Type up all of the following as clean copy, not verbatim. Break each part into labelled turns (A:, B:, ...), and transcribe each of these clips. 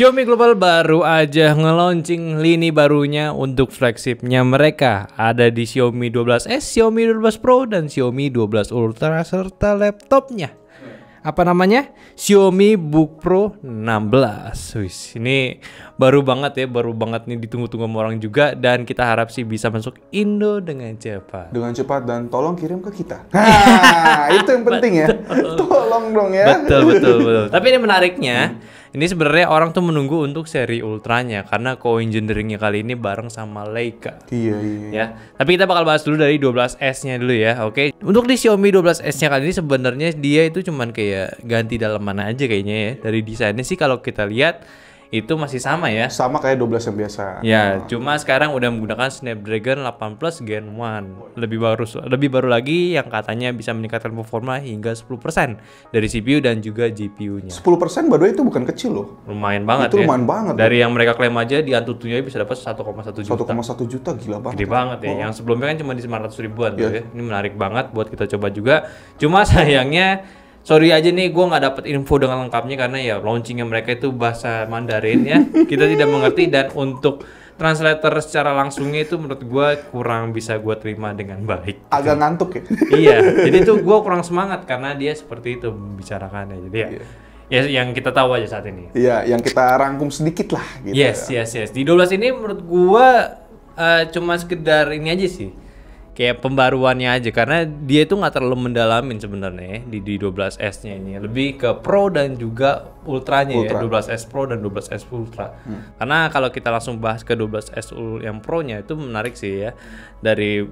A: Xiaomi Global baru aja nge-launching lini barunya untuk flagshipnya mereka. Ada di Xiaomi 12S, Xiaomi 12 Pro, dan Xiaomi 12 Ultra serta laptopnya. Apa namanya? Xiaomi Book Pro 16. Wis, ini baru banget nih ditunggu-tunggu sama orang juga, dan kita harap sih bisa masuk Indo dengan cepat.
B: Dengan cepat, dan tolong kirim ke kita. Nah, itu yang penting ya. Tolong dong ya.
A: Betul. Tapi ini menariknya, ini sebenarnya orang tuh menunggu untuk seri ultranya karena co-engineeringnya kali ini bareng sama Leica.
B: Iya.
A: Ya, tapi kita bakal bahas dulu dari 12S-nya dulu ya, oke? Untuk di Xiaomi 12S-nya kali ini sebenarnya dia itu cuman kayak ganti dalaman aja kayaknya ya. Dari desainnya sih kalau kita lihat itu masih sama ya.
B: Sama kayak 12 yang biasa.
A: Ya, cuma sekarang udah menggunakan Snapdragon 8 Plus Gen 1. Lebih baru lagi yang katanya bisa meningkatkan performa hingga 10% dari CPU dan juga GPU-nya.
B: 10% by the way itu bukan kecil loh.
A: Lumayan banget
B: itu
A: ya.
B: lumayan banget.
A: Dari yang mereka klaim aja di Antutunya bisa dapat 1,1 juta.
B: 1,1 juta gila banget.
A: Gede banget ya. Yang sebelumnya kan cuma di 900 ribuan tuh ya. Ini menarik banget buat kita coba juga. Cuma sayangnya sorry aja nih, gue nggak dapet info dengan lengkapnya karena ya launchingnya mereka itu bahasa Mandarin ya. Kita tidak mengerti, dan untuk translator secara langsungnya itu menurut gue kurang bisa gue terima dengan baik.
B: Agak ngantuk ya.
A: Iya, jadi tuh gue kurang semangat karena dia seperti itu membicarakannya. Jadi ya yang kita tahu aja saat ini.
B: Iya, yang kita rangkum sedikit lah gitu.
A: Yes. Di 12 ini menurut gue cuma sekedar ini aja sih. Kayak pembaruannya aja, karena dia itu nggak terlalu mendalamin sebenarnya di 12S-nya ini, lebih ke Pro dan juga Ultranya ya, 12S Pro dan 12S Ultra. Karena kalau kita langsung bahas ke 12S yang Pro-nya itu menarik sih ya, dari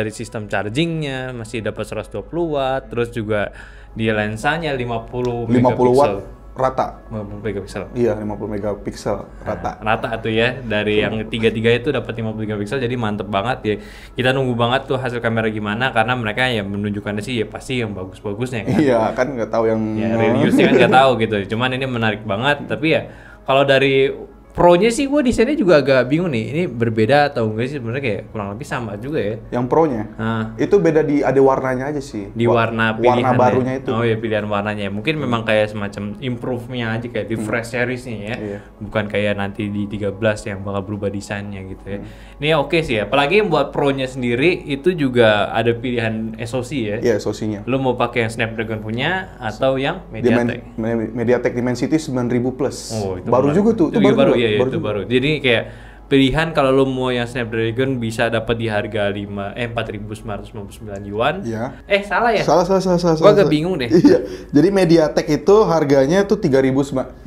A: sistem chargingnya masih dapat 120 watt, terus juga dia lensanya 50
B: watt rata.
A: 50 megapiksel.
B: Iya, 50 megapiksel rata.
A: Rata tuh ya, dari yang tiga itu dapat 50 megapiksel, jadi mantep banget ya. Kita nunggu banget tuh hasil kamera gimana, karena mereka ya menunjukkannya sih ya pasti yang bagus-bagusnya kan.
B: Iya, kan nggak tahu yang
A: review-nya kan nggak tahu gitu. Cuman ini menarik banget, tapi ya kalau dari Pro-nya sih gue desainnya juga agak bingung nih. Ini berbeda atau enggak sih, sebenarnya kayak kurang lebih sama juga ya.
B: Yang Pro-nya? Itu beda ada warnanya aja sih.
A: Di warna pilihan
B: barunya itu.
A: Oh ya, pilihan warnanya. Mungkin memang kayak semacam improve-nya aja kayak di fresh series-nya ya.
B: Iya.
A: Bukan kayak nanti di 13 yang bakal berubah desainnya gitu ya. Ini oke sih ya. Apalagi yang buat Pro-nya sendiri itu juga ada pilihan SoC ya.
B: Iya, SoC-nya.
A: Lu mau pakai yang Snapdragon punya atau yang MediaTek?
B: MediaTek Dimensity 9000 Plus.
A: Oh, itu
B: baru juga tuh.
A: Itu baru. Iya, itu baru. Jadi kayak pilihan kalau lo mau yang Snapdragon bisa dapat di harga 4.999 yuan.
B: Iya.
A: Salah ya?
B: Salah.
A: Gua agak bingung deh.
B: Iya. Jadi MediaTek itu harganya tuh 4.000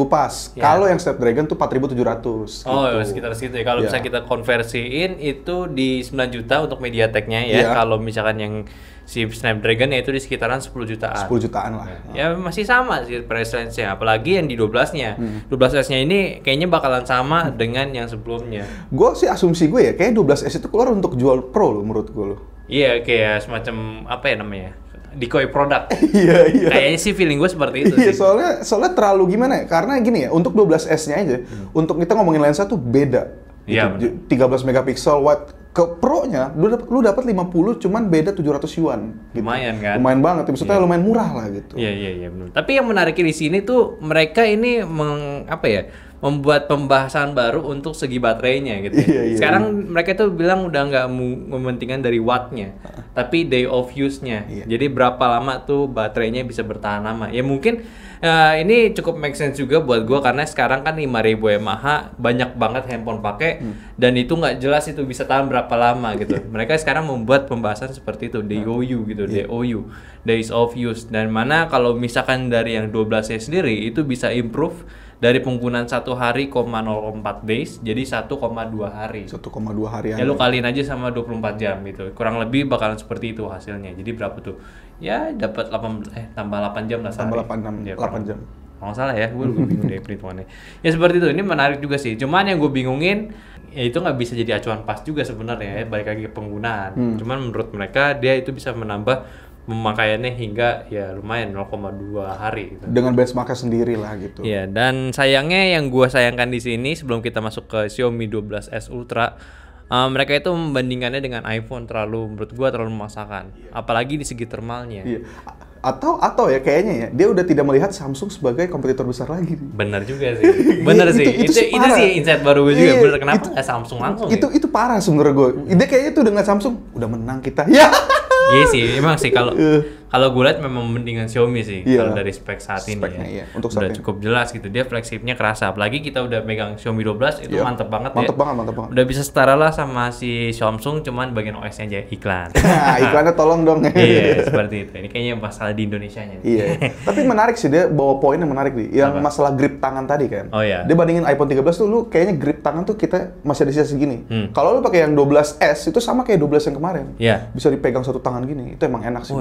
B: pas.
A: Ya.
B: Kalau yang Snapdragon tuh 4.700.
A: Oh,
B: gitu.
A: sekitar segitu ya. Kalau misalnya kita konversiin itu di 9 juta untuk MediaTek-nya ya. Kalau misalkan yang si Snapdragon ya itu di sekitaran 10 jutaan.
B: 10 jutaan lah.
A: Ya masih sama sih price range-nya, apalagi yang di 12-nya. 12S-nya ini kayaknya bakalan sama dengan yang sebelumnya.
B: Gue sih asumsi gue ya, kayak 12S itu keluar untuk jual Pro loh menurut gue loh.
A: Iya, kayak semacam apa ya namanya? Decoy product.
B: Iya.
A: Kayaknya sih feeling gue seperti itu
B: sih.
A: Iya,
B: soalnya terlalu gimana ya? Karena gini ya, untuk 12S-nya aja, untuk kita ngomongin lensa tuh beda.
A: Iya,
B: 13 megapiksel watt. Ke Pro-nya lu dapat 50 cuman beda 700 yuan gitu.
A: Lumayan kan?
B: Lumayan banget, maksudnya lumayan murah lah gitu.
A: Iya benar. Tapi yang menarik di sini tuh mereka ini membuat pembahasan baru untuk segi baterainya gitu.
B: Iya.
A: Sekarang mereka tuh bilang udah nggak mementingkan dari wattnya, tapi day of use-nya. Jadi berapa lama tuh baterainya bisa bertahan lama. Ya mungkin ini cukup make sense juga buat gue, karena sekarang kan 5000 mAh banyak banget handphone pakai dan itu nggak jelas itu bisa tahan berapa lama gitu. Mereka sekarang membuat pembahasan seperti itu, DOU gitu, DOU, days of use, dan mana kalau misalkan dari yang 12 sendiri itu bisa improve dari penggunaan 1 hari, 0,04 days jadi 1,2 hari.
B: 1,2 hari.
A: Ya lu kaliin aja sama 24 jam gitu. Kurang lebih bakalan seperti itu hasilnya. Jadi berapa tuh? Ya dapat tambah 8 jam lah sehari.
B: Tambah 8 jam.
A: Kalau salah ya, gue bingung deh perhitungannya. Ya seperti itu. Ini menarik juga sih. Cuman yang gue bingungin ya itu nggak bisa jadi acuan pas juga sebenarnya ya, balik lagi ke penggunaan. Cuman menurut mereka dia itu bisa menambah pemakaiannya hingga ya lumayan 0,2 hari gitu.
B: Dengan benchmarknya sendiri lah gitu.
A: Iya, dan sayangnya yang gua sayangkan di sini sebelum kita masuk ke Xiaomi 12S Ultra, mereka itu membandingkannya dengan iPhone menurut gua terlalu memaksakan. Apalagi di segi thermalnya.
B: Iya. Atau ya kayaknya ya dia udah tidak melihat Samsung sebagai kompetitor besar lagi.
A: Bener juga sih. Bener sih. Itu sih insight baru gue juga. Bener, kenapa nggak Samsung langsung?
B: Itu parah sebenarnya gue. Dia kayaknya tuh dengan Samsung udah menang kita. Ya.
A: Iya sih, emang sih kalau gue lihat memang mendingan Xiaomi sih kalau dari spek saat ini ya.
B: Iya. Untuk
A: udah cukup jelas gitu, dia flagshipnya kerasa. Apalagi kita udah megang Xiaomi 12 itu mantep banget ya. Mantep banget. Udah bisa setara lah sama si Samsung, cuman bagian OS-nya aja iklan.
B: Iklannya tolong dong.
A: Iya, seperti itu. Ini kayaknya masalah di Indonesianya.
B: Iya. Tapi menarik sih, dia bawa poin yang menarik nih. Yang masalah grip tangan tadi kan.
A: Oh iya.
B: Dia bandingin iPhone 13 tuh, lu kayaknya grip tangan tuh kita masih ada sisa segini. Kalau lu pakai yang 12S itu sama kayak 12 yang kemarin.
A: Iya.
B: Bisa dipegang satu tangan gini. Itu emang enak sih.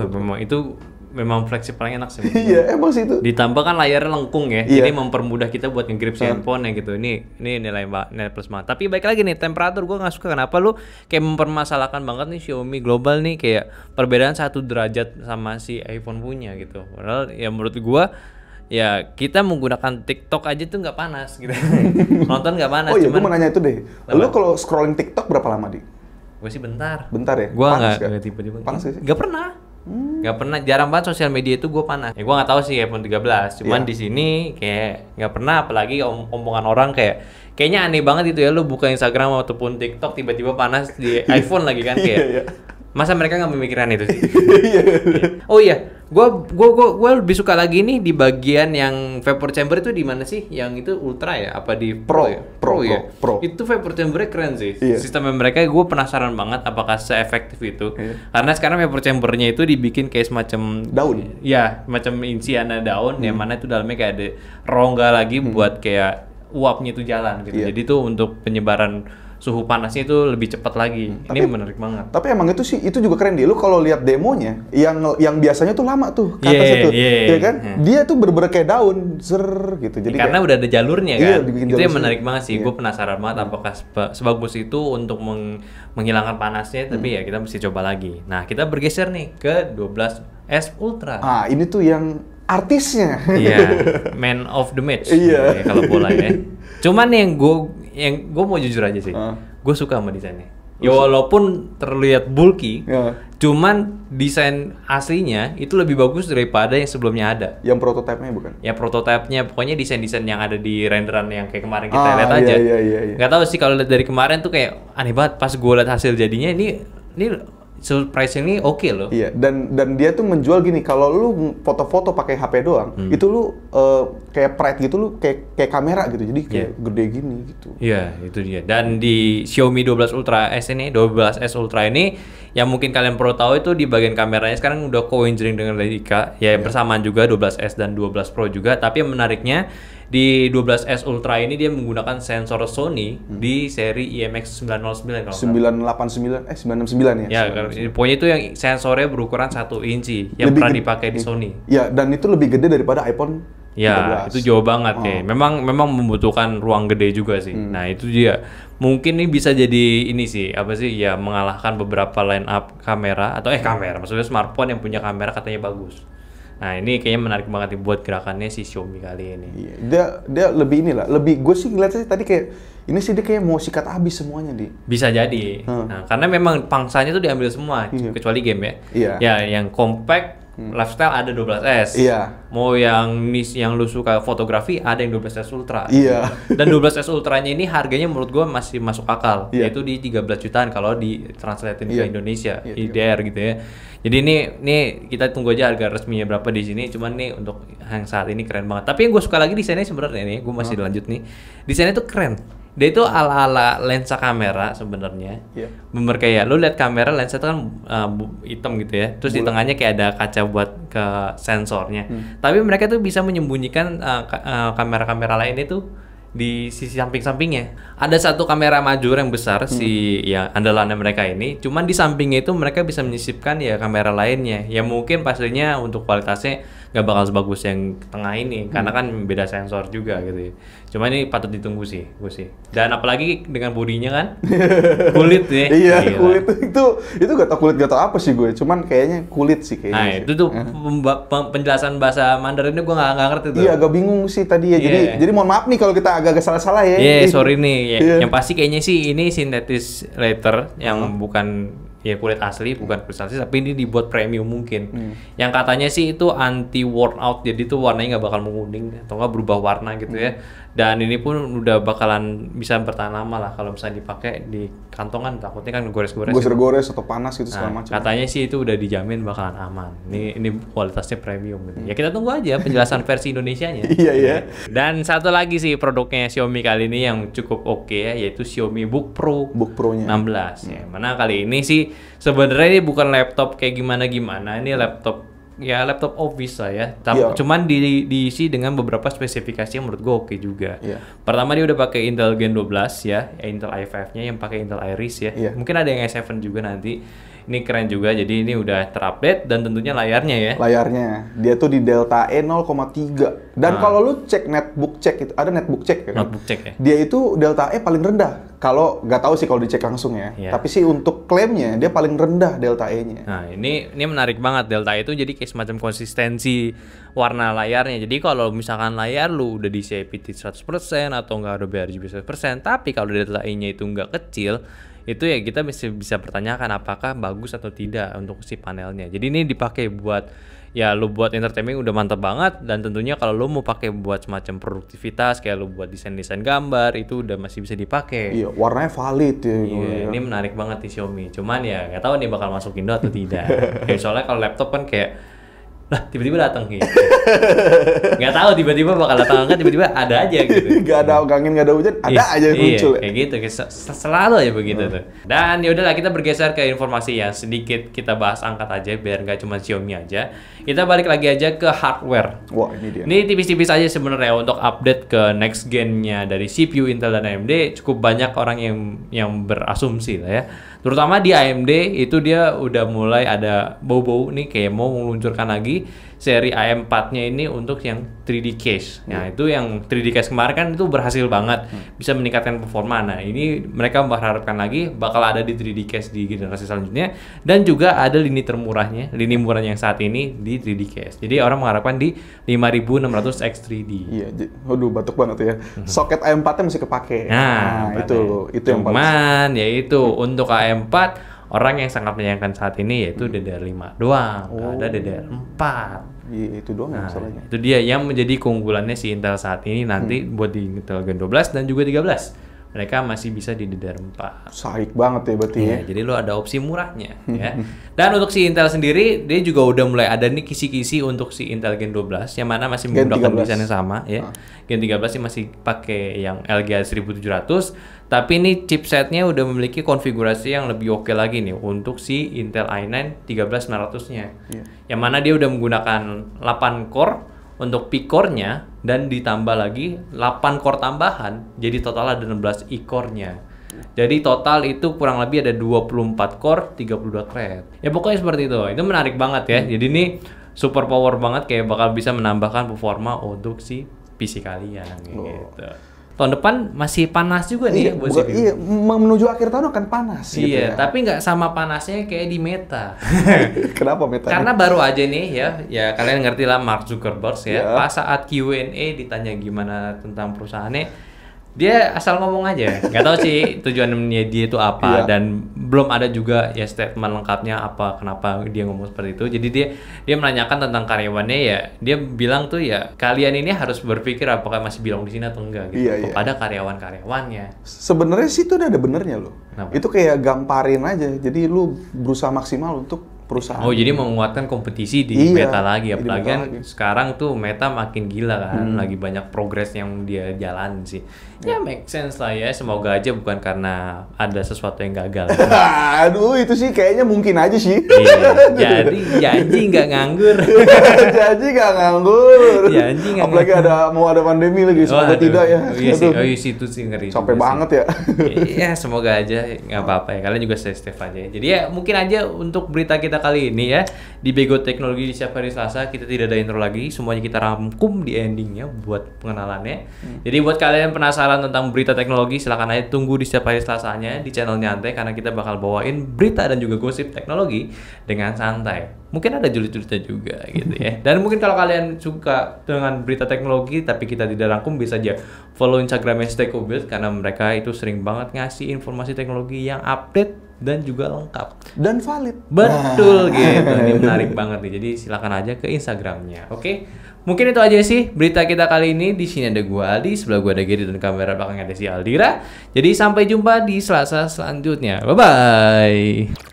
A: Memang fleksibel paling enak sih.
B: Iya, emang sih itu.
A: Ditambah kan layarnya lengkung ya, jadi mempermudah kita buat nge-grip si handphone ya gitu. Ini nilai plus banget. Tapi baik lagi nih, temperatur gue nggak suka. Kenapa lu kayak mempermasalahkan banget nih Xiaomi global nih, kayak perbedaan 1 derajat sama si iPhone punya gitu. Padahal ya menurut gue ya kita menggunakan TikTok aja tuh nggak panas gitu. Nonton nggak panas.
B: Oh iya, gue mau nanya itu deh. Lu kalau scrolling TikTok berapa lama, Di?
A: Gue sih bentar.
B: Bentar ya?
A: Gue nggak tiba-tiba. Panas sih? Gak pernah. Nggak pernah, jarang banget sosial media itu gue panas. Ya gue nggak tahu sih iPhone 13, cuman di sini kayak nggak pernah, apalagi omongan orang kayaknya aneh banget itu ya, lu buka Instagram ataupun TikTok tiba-tiba panas di iPhone lagi kan kayak. Masa mereka nggak memikirkan itu sih? Oh iya, gue lebih suka lagi nih di bagian yang vapor chamber itu di mana sih? Yang itu Ultra ya? Apa di Pro ya? Pro. Itu vapor chambernya keren sih. Sistem mereka gue penasaran banget apakah seefektif itu. Karena sekarang vapor chambernya itu dibikin kayak semacam
B: daun.
A: Ya, macam isiannya daun yang mana itu dalamnya kayak ada rongga lagi buat kayak uapnya itu jalan gitu. Jadi tuh untuk penyebaran suhu panasnya itu lebih cepat lagi. Ini menarik banget.
B: Tapi emang itu sih, itu juga keren dia. Lu kalau lihat demonya, yang biasanya tuh lama tuh ke atas itu, ya kan? Dia tuh bener-bener kayak daun, gitu. Jadi
A: karena udah ada jalurnya kan. Itu yang menarik banget sih. Gue penasaran banget apakah sebagus itu untuk menghilangkan panasnya. Tapi ya kita mesti coba lagi. Nah, kita bergeser nih ke 12S Ultra.
B: Ini tuh yang artisnya.
A: Iya, man of the match. Iya. Kalau bola ya. Cuman yang gue mau jujur aja sih, gue suka sama desainnya. Ya walaupun terlihat bulky, cuman desain aslinya itu lebih bagus daripada yang sebelumnya ada.
B: Yang prototipenya bukan?
A: Ya prototipenya, pokoknya desain-desain yang ada di renderan yang kayak kemarin kita lihat aja.
B: Iya.
A: Gak tahu sih kalau lihat dari kemarin tuh kayak aneh banget. Pas gue lihat hasil jadinya ini surprisingly oke loh. Iya,
B: dan dia tuh menjual gini, kalau lu foto-foto pakai HP doang, itu lu kayak Pride gitu, lu kayak kamera gitu, jadi kayak gede gini gitu.
A: Iya, itu dia. Dan di Xiaomi 12 Ultra S ini, 12S Ultra ini, yang mungkin kalian perlu tahu itu di bagian kameranya sekarang udah co-engineering dengan Leica, ya bersamaan juga 12S dan 12 Pro juga. Tapi yang menariknya di 12S Ultra ini dia menggunakan sensor Sony di seri IMX909 kalau
B: 969 ya.
A: Ya, pokoknya itu yang sensornya berukuran 1 inci yang pernah dipakai di Sony.
B: Ya, dan itu lebih gede daripada iPhone 13.
A: Ya, itu jauh banget ya. Memang membutuhkan ruang gede juga sih. Nah, itu dia. Mungkin ini bisa jadi ini sih, apa sih? Ya, mengalahkan beberapa line up kamera atau kamera, maksudnya smartphone yang punya kamera katanya bagus. Nah, ini kayaknya menarik banget nih buat gerakannya si Xiaomi kali ini.
B: Iya, dia lebih inilah, gue sih ngeliatnya tadi kayak ini sih dia kayak mau sikat habis semuanya, Di.
A: Bisa jadi. Nah, karena memang pangsanya tuh diambil semua, kecuali game ya.
B: Iya.
A: Ya, yang compact lifestyle ada 12S.
B: Iya.
A: Mau yang lu suka fotografi ada yang 12S Ultra.
B: Iya.
A: Dan 12S Ultranya ini harganya menurut gua masih masuk akal. Yaitu di 13 jutaan kalau di translatein ke Indonesia, IDR gitu ya. Jadi ini kita tunggu aja harga resminya berapa di sini. Cuman nih untuk yang saat ini keren banget. Tapi yang gue suka lagi desainnya sebenarnya nih, gue masih lanjut nih. Desainnya tuh keren. Dia itu ala-ala lensa kamera sebenarnya. Bener kayak lu lihat kamera lensa itu kan hitam gitu ya. Terus di tengahnya kayak ada kaca buat ke sensornya. Tapi mereka tuh bisa menyembunyikan kamera-kamera lain itu di sisi samping-sampingnya. Ada satu kamera major yang besar andalannya mereka ini, cuman di sampingnya itu mereka bisa menyisipkan ya kamera lainnya. Ya mungkin pastinya untuk kualitasnya nggak bakal sebagus yang tengah ini karena kan beda sensor juga gitu ya. Cuma ini patut ditunggu sih, gue sih. Dan apalagi dengan bodinya kan kulit ya.
B: Iya, kulit itu gak tau kulit gak tau apa sih gue. Cuman kayaknya kulit sih kayaknya.
A: Nah, itu tuh penjelasan bahasa Mandarinnya gue nggak ngerti tuh.
B: Iya, agak bingung sih tadi ya. Jadi mohon maaf nih kalau kita agak salah-salah ya.
A: Sorry nih. Yang pasti kayaknya sih ini synthesis letter yang bukan ya kulit asli, bukan kulit asli, tapi ini dibuat premium mungkin. Yang katanya sih itu anti worn out, jadi tuh warnanya nggak bakal menguning atau nggak berubah warna gitu ya. Dan ini pun udah bakalan bisa bertahan lama lah kalau misalnya dipakai di kantongan, takutnya kan gores-gores.
B: Gores-gores atau panas gitu segala macam.
A: Katanya sih itu udah dijamin bakalan aman. Ini kualitasnya premium gitu. Ya kita tunggu aja penjelasan versi Indonesianya.
B: Iya iya.
A: Dan satu lagi sih produknya Xiaomi kali ini yang cukup oke ya, yaitu Xiaomi Book Pro.
B: Book Pro-nya
A: 16 ya. Mana kali ini sih sebenarnya ini bukan laptop kayak gimana-gimana, ini laptop office lah ya. Cuman diisi dengan beberapa spesifikasi yang menurut gue oke juga. Pertama dia udah pakai Intel Gen 12 ya, Intel i5-nya yang pakai Intel Iris ya. Mungkin ada yang i7 juga nanti. Ini keren juga, jadi ini udah terupdate dan tentunya layarnya ya.
B: Layarnya, dia tuh di Delta E 0,3. Dan kalau lu cek netbook check itu, ada netbook check ya kan?
A: Notebook check ya.
B: Dia itu Delta E paling rendah. Kalau nggak tahu sih kalau dicek langsung ya. Tapi sih untuk klaimnya dia paling rendah Delta E-nya.
A: Nah ini menarik banget Delta E itu, jadi kayak semacam konsistensi warna layarnya. Jadi kalau misalkan layar lu udah di CPT 100% atau nggak ada RGB 100%, tapi kalau Delta E-nya itu nggak kecil, itu ya kita bisa pertanyakan apakah bagus atau tidak untuk si panelnya. Jadi ini dipakai buat ya lu buat entertainment udah mantap banget, dan tentunya kalau lu mau pakai buat semacam produktivitas kayak lu buat desain gambar itu udah masih bisa dipakai.
B: Iya, warnanya valid ya.
A: Ini menarik banget di Xiaomi. Cuman ya nggak tahu nih bakal masuk Indo atau tidak. Soalnya kalau laptop kan kayak lah tiba-tiba datang gitu. Nggak tahu tiba-tiba bakal datang kan, tiba-tiba ada aja gitu.
B: Nggak ada angin, nggak ada hujan, ada aja muncul.
A: Kayak gitu, selalu aja begitu tuh. Dan yaudahlah kita bergeser ke informasi yang sedikit kita bahas, angkat aja biar nggak cuma Xiaomi aja. Kita balik lagi aja ke hardware.
B: Wah ini dia.
A: Ini tipis-tipis aja sebenarnya untuk update ke next gen-nya dari CPU Intel dan AMD. Cukup banyak orang yang berasumsi lah ya. Terutama di AMD itu dia udah mulai ada bau-bau nih kayak mau meluncurkan lagi seri AM4-nya ini untuk yang 3D case. Nah, itu yang 3D case kemarin kan itu berhasil banget, bisa meningkatkan performa. Nah, ini mereka berharapkan lagi bakal ada di 3D case di generasi selanjutnya, dan juga ada lini termurahnya, lini murah yang saat ini di 3D case. Jadi orang mengharapkan di 5600 X3D.
B: Iya, waduh batuk banget ya. Soket AM4-nya masih kepake.
A: Nah,
B: itu yang paling.
A: Cuman ya itu untuk AM4 orang yang sangat menyayangkan saat ini yaitu DDR5 doang, nggak ada DDR4.
B: Iya, itu doang masalahnya.
A: Itu dia yang menjadi keunggulannya si Intel saat ini nanti buat di Intel Gen 12 dan juga 13. Mereka masih bisa di DDR4.
B: Saik banget ya berarti ya.
A: Jadi lo ada opsi murahnya ya. Dan untuk si Intel sendiri dia juga udah mulai ada nih kisi-kisi untuk si Intel Gen 12 yang mana masih menggunakan desain yang sama ya. Gen 13 sih masih pakai yang LGA 1700, tapi ini chipsetnya udah memiliki konfigurasi yang lebih oke lagi nih untuk si Intel i9 13900-nya. Yang mana dia udah menggunakan 8 core untuk P-core-nya dan ditambah lagi 8 core tambahan, jadi total ada 16 E-core-nya. Jadi total itu kurang lebih ada 24 core, 32 thread. Ya pokoknya seperti itu. Itu menarik banget ya. Jadi ini super power banget, kayak bakal bisa menambahkan performa untuk si PC kalian gitu. Tahun depan masih panas juga nih buat CPU.
B: Iya, menuju akhir tahun akan panas gitu ya.
A: Tapi nggak sama panasnya kayak di Meta.
B: Kenapa Meta?
A: Karena baru aja nih ya kalian ngerti lah Mark Zuckerberg ya. Pas saat Q&A ditanya gimana tentang perusahaannya, dia asal ngomong aja, nggak tahu sih tujuannya dia itu apa, dan belum ada juga ya statement lengkapnya apa kenapa dia ngomong seperti itu. Jadi dia menanyakan tentang karyawannya, ya dia bilang tuh ya kalian ini harus berpikir apakah masih belong di sini atau enggak gitu kepada karyawan-karyawannya.
B: Sebenarnya sih itu ada benernya loh.
A: Kenapa?
B: Itu kayak gamparin aja. Jadi lu berusaha maksimal untuk perusahaan.
A: Oh, jadi menguatkan kompetisi di Meta lagi, apalagi kan sekarang tuh Meta makin gila kan, lagi banyak progres yang dia jalan sih. Ya make sense lah ya, semoga aja bukan karena ada sesuatu yang gagal.
B: Aduh, itu sih kayaknya mungkin aja sih.
A: Jadi janji nggak nganggur.
B: Janji nggak nganggur.
A: Janji nggak.
B: Apalagi mau ada pandemi lagi, semoga tidak ya.
A: Iya sih, itu sih ngeri.
B: Capek banget ya.
A: Iya, semoga aja nggak apa-apa ya. Kalian juga stay aja. Jadi ya mungkin aja untuk berita kita kali ini ya di Bego Teknologi di setiap hari Selasa kita tidak ada intro lagi, semuanya kita rangkum di endingnya buat pengenalannya. Jadi buat kalian penasaran tentang berita teknologi, silakan aja tunggu di setiap hari Selasanya di channel Nyantai, karena kita bakal bawain berita dan juga gosip teknologi dengan santai. Mungkin ada julid-julidnya juga gitu ya. Dan mungkin kalau kalian suka dengan berita teknologi tapi kita tidak rangkum, bisa aja follow Instagramnya Stekobuild, karena mereka itu sering banget ngasih informasi teknologi yang update dan juga lengkap.
B: Dan valid.
A: Betul gitu. Ini menarik banget nih. Jadi silakan aja ke Instagramnya. Oke. Mungkin itu aja sih berita kita kali ini. Di sini ada gua Aldi, sebelah gua ada Gary dan kamera belakangnya ada si Aldira. Jadi sampai jumpa di Selasa selanjutnya. Bye bye.